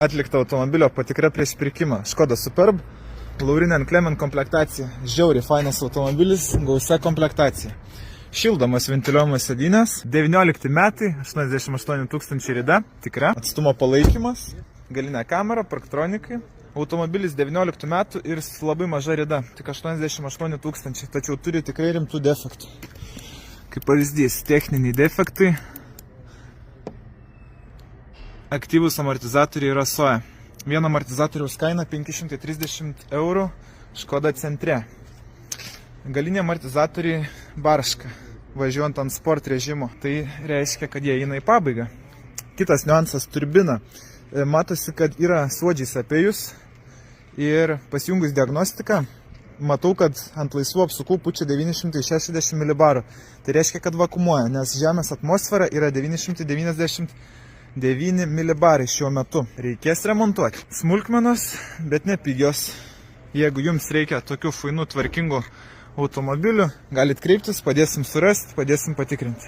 Atlikta automobilio patikra prieš pirkimą. Škoda Superb, Laurin & Clement komplektacija. Žiauriai fainas automobilis, gausia komplektacija. Šildomas ventiliuojamas sėdynės, 19 metai, 88 000 rida, tikra. Atstumo palaikymas, galinė kamera, parktronikai. Automobilis 19 metų ir labai maža rida, tik 88 000, tačiau turi tikrai rimtų defektų. Kaip pavyzdys, techniniai defektai. Aktyvus amortizatoriai rasoja. Vieno amortizatoriaus kaina 530 €, Škoda centre. Galiniai amortizatoriai barška, važiuojant ant sport režimo. Tai reiškia, kad jie eina į pabaigą. Kitas niuansas – turbina. Matosi, kad yra suodžiais apėjus ir pasijungus diagnostiką, matau, kad ant laisvų apsukų pučia 960 milibarų. Tai reiškia, kad vakumuoja, nes Žemės atmosfera yra 999 milibarai šiuo metu. Reikės remontuoti. Smulkmenos, bet ne pigios. Jeigu jums reikia tokių fainų, tvarkingų automobilių, galit kreiptis, padėsim surasti, padėsim patikrinti.